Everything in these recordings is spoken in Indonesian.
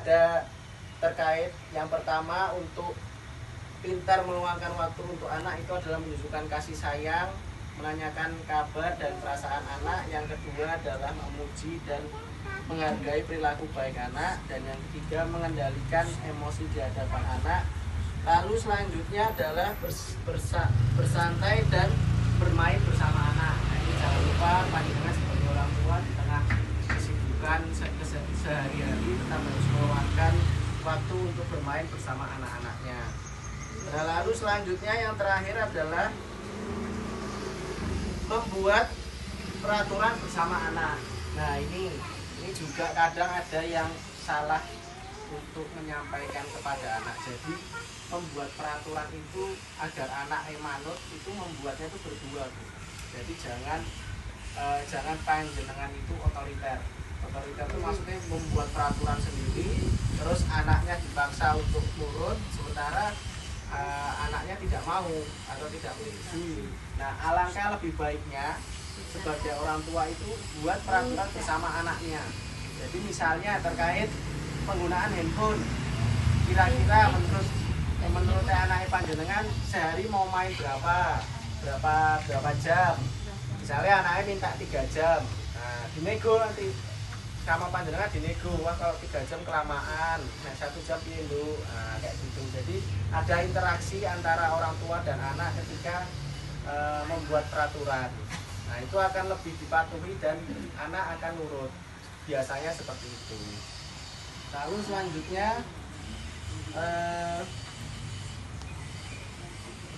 ada terkait yang pertama, untuk pintar meluangkan waktu untuk anak itu adalah menunjukkan kasih sayang, menanyakan kabar dan perasaan anak. Yang kedua adalah memuji dan menghargai perilaku baik anak. Dan yang ketiga, mengendalikan emosi di hadapan anak. Lalu selanjutnya adalah bersantai dan bermain bersama anak. Nah, ini jangan lupa panjenengan sebagai orang tua di tengah kesibukan sehari-hari tetap harus meluangkan waktu untuk bermain bersama anak-anaknya. Nah, lalu selanjutnya yang terakhir adalah membuat peraturan bersama anak. Nah, ini juga kadang ada yang salah untuk menyampaikan kepada anak. Jadi membuat peraturan itu agar anak manut itu membuatnya itu berdua. Jadi jangan panjenengan itu otoriter. Otoriter itu maksudnya membuat peraturan sendiri, terus anaknya dipaksa untuk nurut, sementara anaknya tidak mau atau tidak menyetujui. Nah, alangkah lebih baiknya sebagai orang tua itu buat peraturan bersama anaknya. Jadi misalnya terkait penggunaan handphone, kira-kira menurut anaknya panjenengan sehari mau main berapa jam. Misalnya anaknya minta 3 jam, nah dinego nanti sama panjenengan, dinego, wah kalau 3 jam kelamaan, nah 1 jam pindu, nah, kayak gitu. Jadi ada interaksi antara orang tua dan anak ketika membuat peraturan. Nah, itu akan lebih dipatuhi dan anak akan nurut. Biasanya seperti itu. Lalu selanjutnya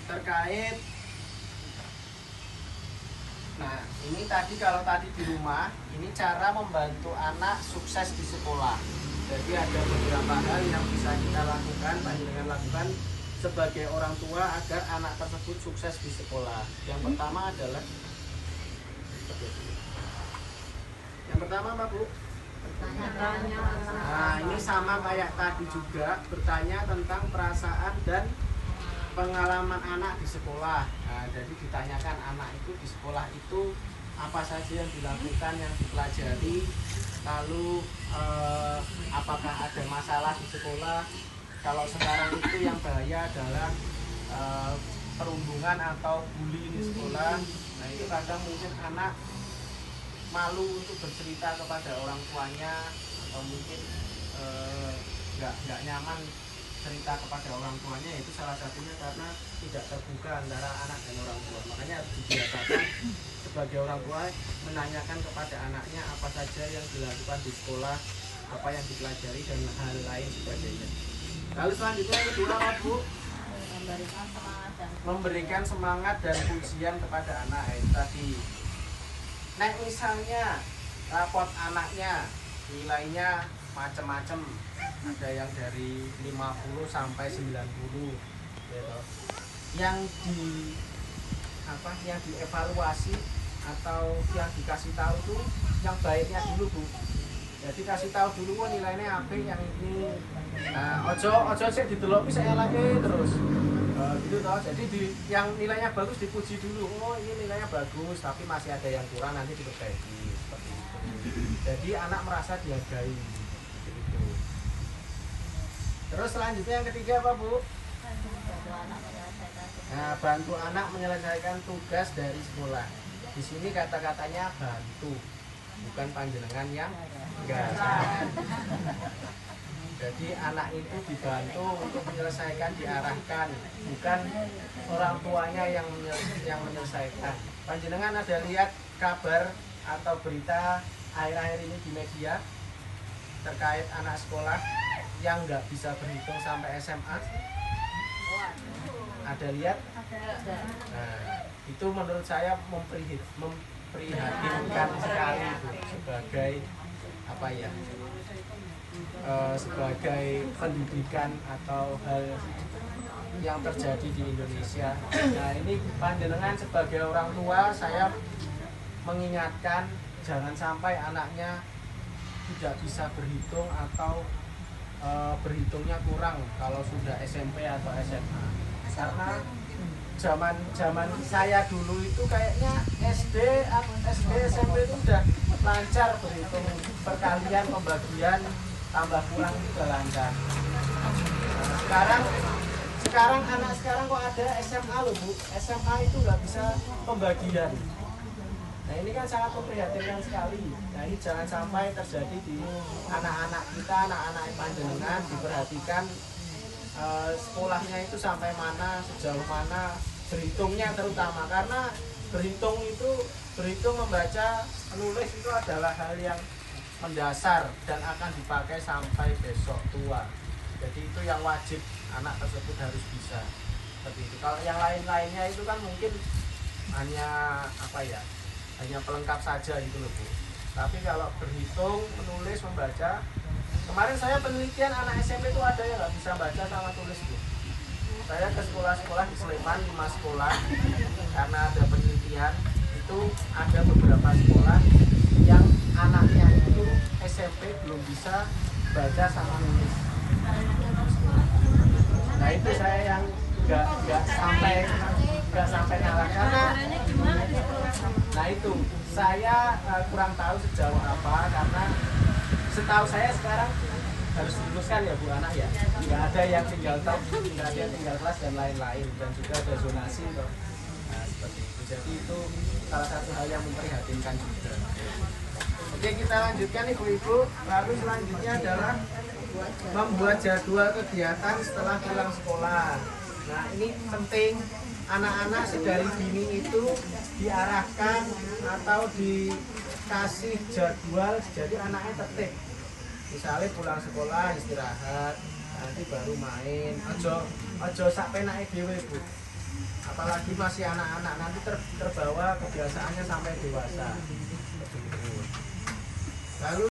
terkait, nah ini tadi kalau tadi di rumah, ini cara membantu anak sukses di sekolah. Jadi ada beberapa hal yang bisa kita lakukan, panjenengan lakukan sebagai orang tua agar anak tersebut sukses di sekolah. Yang pertama adalah, yang pertama apa Bu? Nah, ini sama kayak tadi juga, bertanya tentang perasaan dan pengalaman anak di sekolah. Nah, jadi ditanyakan anak itu di sekolah itu apa saja yang dilakukan, yang dipelajari, lalu apakah ada masalah di sekolah. Kalau sekarang itu yang bahaya adalah perundungan atau bully di sekolah. Nah, itu kadang mungkin anak malu untuk bercerita kepada orang tuanya, atau mungkin nggak nyaman cerita kepada orang tuanya. Itu salah satunya karena tidak terbuka antara anak dan orang tua. Makanya harus dibiasakan sebagai orang tua menanyakan kepada anaknya apa saja yang dilakukan di sekolah, apa yang dipelajari, dan hal lain sebagainya. Lalu selanjutnya yang kedua apa Bu? Memberikan semangat dan pujian kepada anak. Tadi nek misalnya rapot anaknya nilainya macam-macam, ada yang dari 50 sampai 90 gitu. Yang dievaluasi atau yang dikasih tahu tuh yang baiknya dulu Bu. Jadi kasih tahu dulu, oh nilainya apa yang ini. Nah, ojo sih dideloki saya lagi terus. Gitu toh. Jadi yang nilainya bagus dipuji dulu. Oh, ini nilainya bagus, tapi masih ada yang kurang, nanti diperbaiki, seperti itu. Jadi anak merasa dihargai. Gitu. Terus selanjutnya yang ketiga apa Bu? Nah, bantu anak menyelesaikan tugas dari sekolah. Di sini kata-katanya bantu, bukan panjenengan yang enggak. Jadi anak itu dibantu untuk menyelesaikan, diarahkan, bukan orang tuanya yang menyelesaikan. Panjenengan ada lihat kabar atau berita akhir-akhir ini di media terkait anak sekolah yang nggak bisa berhitung sampai SMA? Ada lihat? Nah, itu menurut saya memprihatinkan sekali Bu, sebagai apa ya? Sebagai pendidikan atau hal yang terjadi di Indonesia. Nah, ini panjenengan sebagai orang tua, saya mengingatkan jangan sampai anaknya tidak bisa berhitung atau berhitungnya kurang kalau sudah SMP atau SMA. Karena zaman saya dulu itu kayaknya SD, SMP itu udah lancar berhitung perkalian, pembagian, tambah pulang juga lancar. Nah, sekarang anak sekarang kok ada SMA loh Bu, SMA itu nggak bisa pembagian. Nah ini kan sangat memprihatinkan sekali. Nah ini jangan sampai terjadi di anak-anak kita, anak-anak panjenengan, diperhatikan sekolahnya itu sampai mana, sejauh mana, berhitungnya terutama, karena berhitung membaca menulis itu adalah hal yang mendasar dan akan dipakai sampai besok tua. Jadi itu yang wajib anak tersebut harus bisa. Seperti itu. Kalau yang lain-lainnya itu kan mungkin hanya hanya pelengkap saja gitu loh Bu. Tapi kalau berhitung, menulis, membaca, kemarin saya penelitian anak SMP itu ada yang nggak bisa baca sama tulis Bu. Saya ke sekolah-sekolah di Sleman, 5 sekolah, karena ada penelitian itu ada beberapa sekolah yang anaknya itu SMP belum bisa baca sama nulis. Nah itu saya yang nggak sampai nalar, karena nah itu saya kurang tahu sejauh apa, karena setahu saya sekarang harus diluluskan ya Bu anak ya, nggak ada yang tinggal top, nggak ada yang tinggal kelas dan lain-lain, dan juga ada zonasi toh. Nah seperti itu, jadi itu salah satu hal yang memprihatinkan juga. Oke, kita lanjutkan Ibu-ibu. Lalu selanjutnya adalah membuat jadwal kegiatan setelah pulang sekolah. Nah ini penting, anak-anak sedari dini itu diarahkan atau dikasih jadwal, jadi anaknya tertib. Misalnya pulang sekolah istirahat, nanti baru main, ojo sak penake dhewe Bu. Apalagi masih anak-anak, nanti terbawa kebiasaannya sampai dewasa. Lalu